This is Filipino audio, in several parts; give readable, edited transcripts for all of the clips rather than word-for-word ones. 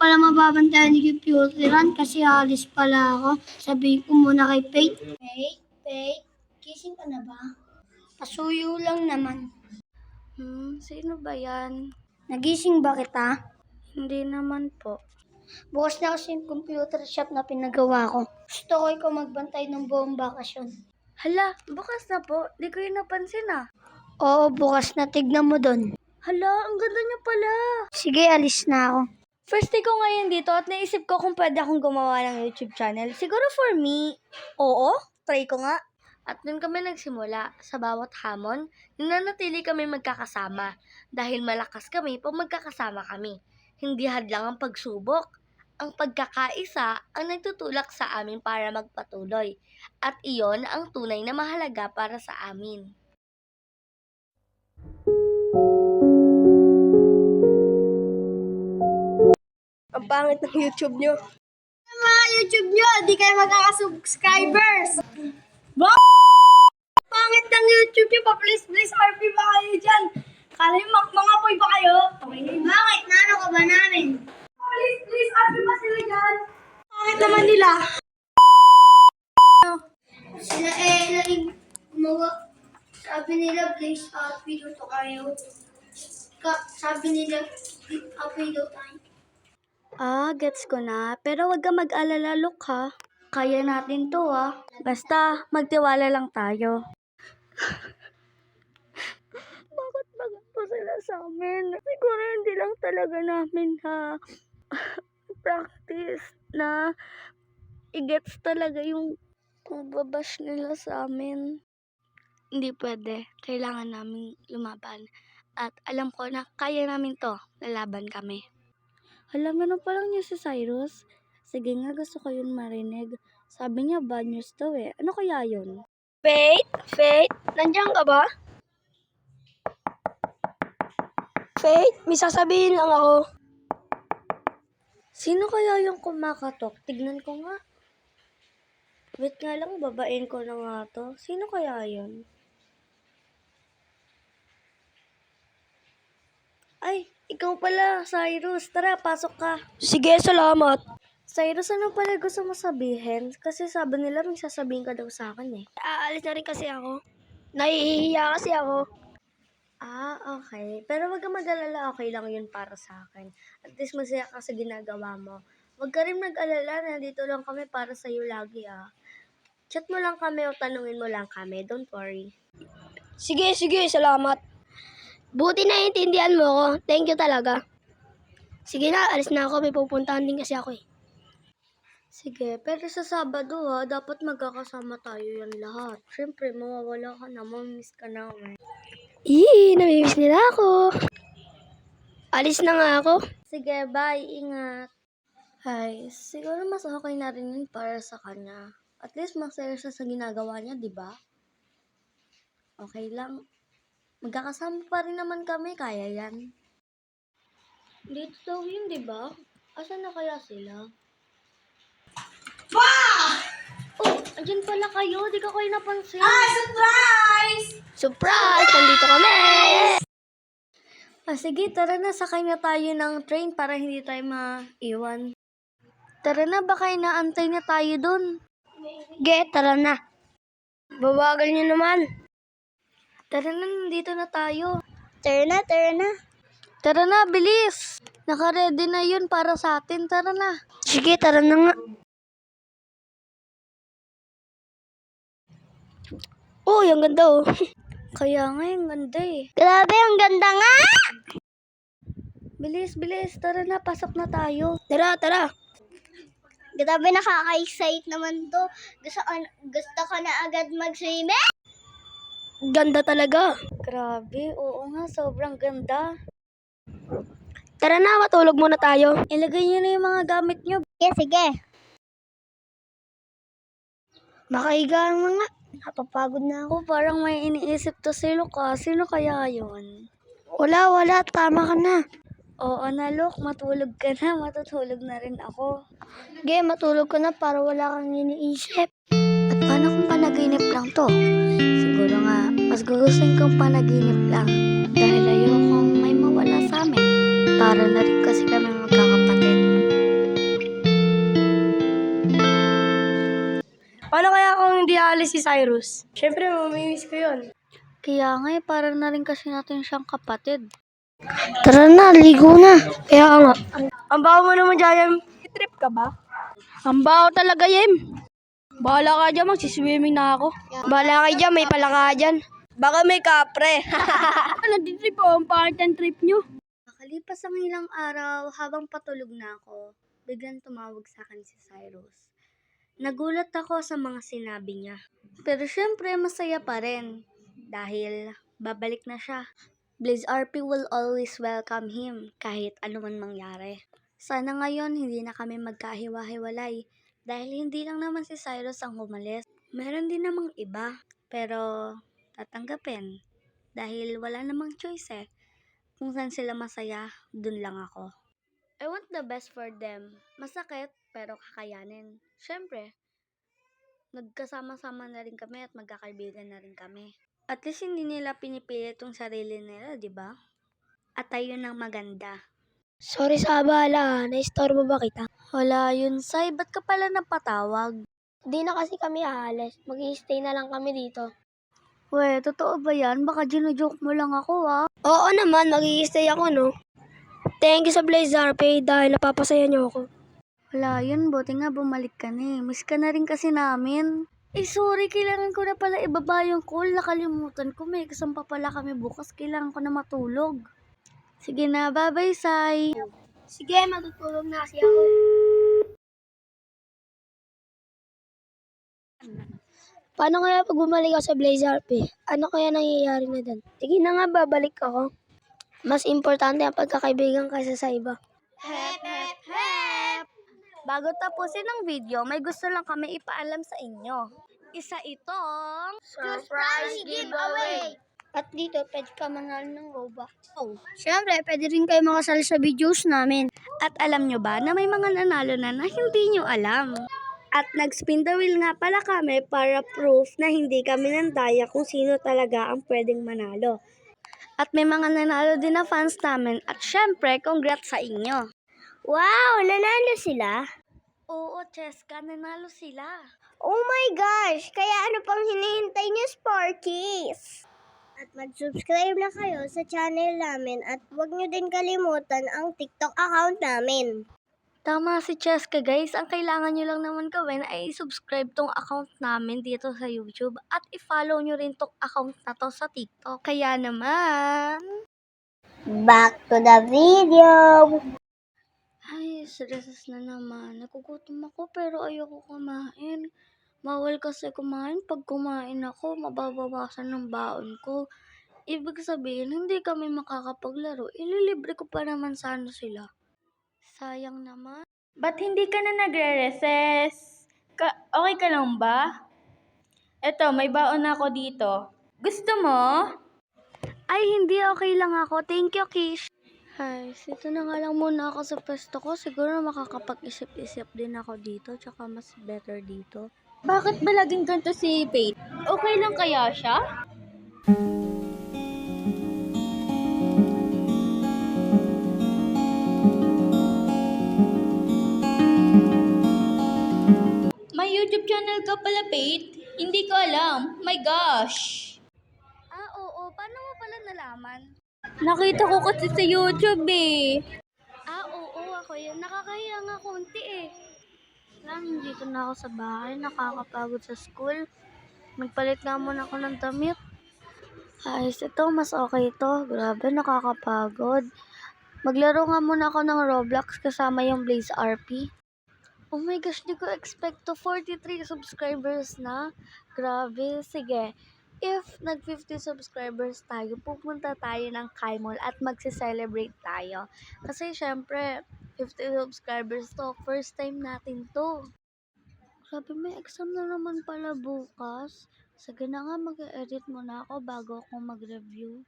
pala mababantayan ni computeran kasi alis pala ako. Sabihin ko muna kay Faith. Faith, gising ka na ba? Pasuyo lang naman. Sino ba yan? Nagising ba kita? Hindi naman po. Bukas na kasi yung computer shop na pinagawa ko. Gusto ko ikaw magbantay ng buong bakasyon. Hala, bukas na po. Di ko yung napansin ah. Oo, bukas na. Tignan mo doon. Hala, ang ganda niya pala. Sige, alis na ako. First day ko ngayon dito at naisip ko kung pwede akong gumawa ng YouTube channel. Siguro for me, oo, try ko nga. At doon kami nagsimula. Sa bawat hamon, nananatili kami magkakasama. Dahil malakas kami pag magkakasama kami. Hindi hadlang ang pagsubok. Ang pagkakaisa ang nagtutulak sa amin para magpatuloy. At iyon ang tunay na mahalaga para sa amin. Ang pangit ng YouTube nyo. Mga YouTube nyo, di kayo magkaka-subscribers. Pangit ng YouTube nyo, pa-please RP ba kayo dyan? Kala yung mga boy ba kayo? Bakit? Nano ka ba namin? Please RP ba sila dyan? Pangit naman nila. Sila gumawa. Sabi nila, please RP dito kayo. Sabi nila, RP daw tayo. Gets ko na. Pero wag ka mag-alala, Luke, ha? Kaya natin to, ha? Basta, magtiwala lang tayo. Bakit ba ganito sila sa amin? Siguro hindi lang talaga namin, ha? Practice na i-gets talaga yung pagbabash nila sa amin. Hindi pwede. Kailangan namin lumaban. At alam ko na kaya namin to. Lalaban kami. Alam, meron pa lang niya si Cyrus. Sige nga, gusto ko yun marinig. Sabi niya, bad news daw eh. Ano kaya yun? Faith, nandiyan ka ba? Faith, may sasabihin lang ako. Sino kaya yung kumakatok? Tignan ko nga. Wait nga lang, babain ko na nga to. Sino kaya yun? Ay, ikaw pala, Cyrus. Tara, pasok ka. Sige, salamat. Cyrus, ano pala gusto mo sabihin? Kasi sabi nila may sasabihin ka daw sa akin eh. Aalis na rin kasi ako. Nahihiya kasi ako. Okay. Pero wag kang mag-alala, okay lang yun para sa akin. At least masaya ka sa ginagawa mo. Wag ka rin mag-alala, nandito lang kami para sa'yo lagi ah. Chat mo lang kami o tanungin mo lang kami, don't worry. Sige, salamat. Buti na intindihan mo ako. Thank you talaga. Sige na, alis na ako. May pupuntahan din kasi ako eh. Sige, pero sa Sabado ha, dapat magkakasama tayo yan lahat. Siyempre, mawawala ka na, mamiss ka namin. Namimiss nila ako. Alis na nga ako. Sige, bye, ingat. Ay, siguro mas okay na rin yun para sa kanya. At least masaya siya sa ginagawa niya, di ba? Okay lang. Magkakasama pa rin naman kami, kaya yan. Dito daw yun, di ba? Asan na kaya sila? Oh, andyan pala kayo. Di ka kayo napansin. Surprise! Surprise! Nandito kami! Sige, tara na. Sakay na tayo ng train para hindi tayo maiwan. Tara na, baka inaantay na tayo dun. Tara na. Babagal niyo naman. Tara na, nandito na tayo. Tara na. Tara na, bilis! Naka-ready na yun para sa atin. Tara na. Sige, tara na nga. Uy, ang ganda oh. Kaya nga, ang ganda eh. Grabe, ang ganda nga! Bilis, bilis. Tara na, pasok na tayo. Tara. Grabe, nakaka-excite naman to. Gusto ko na agad mag-swimming. Ganda talaga. Grabe, oo nga, sobrang ganda. Tara na, matulog muna tayo. Ilagay niyo na yung mga gamit niyo. Sige. Makahiga nga. Napapagod na ako. Parang may iniisip to si Luka. Sino kaya yun? Wala. Tama ka na. Oo na, Luk. Matulog ka na. Matutulog na rin ako. Sige, matulog ka na para wala kang iniisip. At paano kung panaginip lang to? Siguro nga, mas gugustuhin kong panaginip lang. Dahil ayokong may mawala sa amin. Para na rin kasi kami magkakapatid. Paano kaya kung hindi aalis si Cyrus? Siyempre, mamimiss ko yun. Kaya nga para na rin kasi natin siyang kapatid. Tara na, ligo na. Kaya nga. Ang baho mo naman dyan. Trip ka ba? Ang baho talaga, Yem. Bahala ka dyan, magsiswimming na ako. Bahala ka dyan, may palaka dyan. Baka may kapre. Nag-trip po, ang pangit ang trip nyo. Makalipas ang ilang araw, habang patulog na ako, biglang tumawag sa akin si Cyrus. Nagulat ako sa mga sinabi niya. Pero syempre, masaya pa rin. Dahil babalik na siya. Blaze RP will always welcome him kahit ano man mangyari. Sana ngayon hindi na kami magkahiwa-hiwalay dahil hindi lang naman si Cyrus ang umalis. Meron din namang iba pero tatanggapin dahil wala namang choice eh. Kung saan sila masaya, dun lang ako. I want the best for them. Masakit pero kakayanin. Syempre, nagkasama-sama na rin kami at magkakaibigan na rin kami. At least hindi nila pinipilit yung sarili nila, di ba? At ayun ang maganda. Sorry sa abala, na-istorbo ba kita? Wala yun, Sai. Ba't ka pala napatawag? Di na kasi kami aalis. Mag-i-stay na lang kami dito. We, totoo ba yan? Baka ginujoke mo lang ako, ah. Oo naman, mag-i-stay ako, no? Thank you sa Blaze RP dahil napapasaya niyo ako. Wala yun, buti nga bumalik ka na eh. Miss ka na rin kasi namin. Eh sorry, kailangan ko na pala ibaba yung call. Nakalimutan ko, may kasam pa pala kami bukas. Kailangan ko na matulog. Sige na, bye-bye, Sai. Sige, matutulog na kasi ako. Paano kaya pag bumalik ako sa Blaze RP? Ano kaya nangyayari na doon? Sige na nga, babalik ako. Mas importante ang pagkakaibigan kaysa sa iba. Hep, hep, hep! Bago tapusin ang video, may gusto lang kami ipaalam sa inyo. Isa itong Surprise giveaway! At dito, pwede ka manalo ng Robux. Oh, syempre, pwede rin kayo makasali sa videos namin. At alam nyo ba na may mga nanalo na hindi nyo alam? At nag-spin the wheel nga pala kami para proof na hindi kami nandaya kung sino talaga ang pwedeng manalo. At may mga nanalo din na fans namin at syempre, congrats sa inyo. Wow, nanalo sila? Oo, Cheska, nanalo sila. Oh my gosh! Kaya ano pang hinihintay niyo, Sparkies? At mag-subscribe na kayo sa channel namin at huwag niyo din kalimutan ang TikTok account namin. Tama si Cheska, guys. Ang kailangan nyo lang naman gawin ay subscribe tong account namin dito sa YouTube at i-follow nyo rin tong account na to sa TikTok. Kaya naman... Back to the video! Ay, stress na naman. Nagugutom ako pero ayoko kumain. Bawal kasi kumain. Pag kumain ako, mababawasan ng baon ko. Ibig sabihin, hindi kami makakapaglaro. Ililibre ko pa naman sana sila. Sayang naman. Ba't hindi ka na nagre-recess? Okay ka lang ba? Eto, may baon na ako dito. Gusto mo? Ay, hindi. Okay lang ako. Thank you, Kish. Ay, dito na nga lang muna ako sa pwesto ko. Siguro makakapag-isip-isip din ako dito. Tsaka mas better dito. Bakit ba laging ganito si Faith? Okay lang kaya siya? May YouTube channel ka pala, Faith? Hindi ko alam. My gosh! Ah, oo. Paano mo pala nalaman? Nakita ko kasi sa YouTube eh. Ah, oo. Ako yun. Nakakahiya nga konti eh. Lang, dito na ako sa bahay. Nakakapagod sa school. Nagpalit nga muna ako ng damit. Ayos ito. Mas okay ito. Grabe, nakakapagod. Maglaro nga muna ako ng Roblox kasama yung Blaze RP. Oh my gosh, di ko expect to 43 subscribers na. Grabe, sige. If nag-50 subscribers tayo, pupunta tayo ng Kaimol at magse-celebrate tayo. Kasi syempre, 50 subscribers to, first time natin to. Grabe, may exam na naman pala bukas. Sige na nga, mag-edit muna ako bago ako mag-review.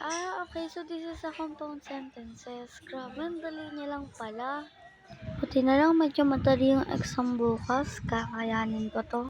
Ah, okay. So, this is a compound sentences. Grabe, ang dali niya lang pala. Buti na lang medyo madali yung exam bukas. Kakayanin ko to.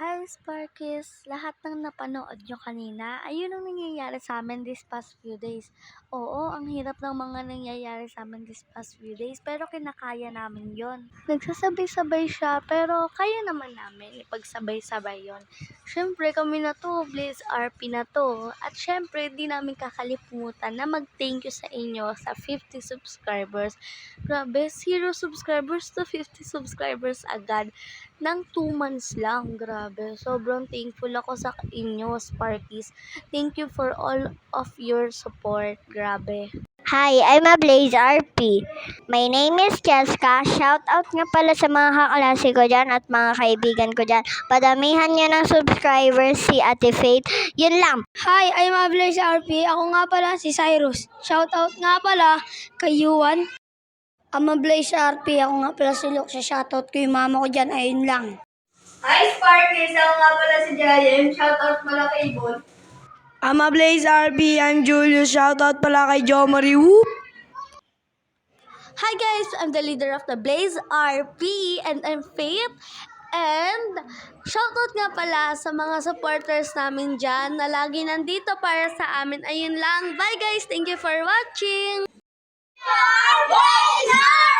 Hi, Sparkies! Lahat ng napanood nyo kanina, ayun ang nangyayari sa amin this past few days. Oo, ang hirap ng mga nangyayari sa amin this past few days, pero kinakaya namin yon. Nagsasabay-sabay siya, pero kaya naman namin ipagsabay-sabay yon. Siyempre, kami na to, Blaze RP na to. At siyempre, di namin kakalimutan na mag-thank you sa inyo sa 50 subscribers. Grabe, 0 subscribers to 50 subscribers agad ng 2 months lang. Grabe. Sobrang thankful ako sa inyo, Sparkies. Thank you for all of your support. Grabe. Hi, I'm a Blaze RP. My name is Cheska. Shout out nga pala sa mga kaklase ko dyan at mga kaibigan ko dyan. Padamihan nyo ng subscribers si Ate Faith. Yun lang. Hi, I'm a Blaze RP. Ako nga pala si Cyrus. Shoutout nga pala kay Yuan. I'm a Blaze RP. Ako nga pala si Luke. Shoutout ko yung mama ko dyan. Ayun lang. Hi, Sparkies! Ako nga pala si Jayen. Shoutout pala kay Bon. I'm a Blaze RP. I'm Julius. Shoutout pala kay Jomari. Whoop! Hi guys, I'm the leader of the Blaze RP and I'm Faith. And shoutout nga pala sa mga supporters namin dyan na lagi nandito para sa amin. Ayun lang. Bye guys! Thank you for watching! Blaze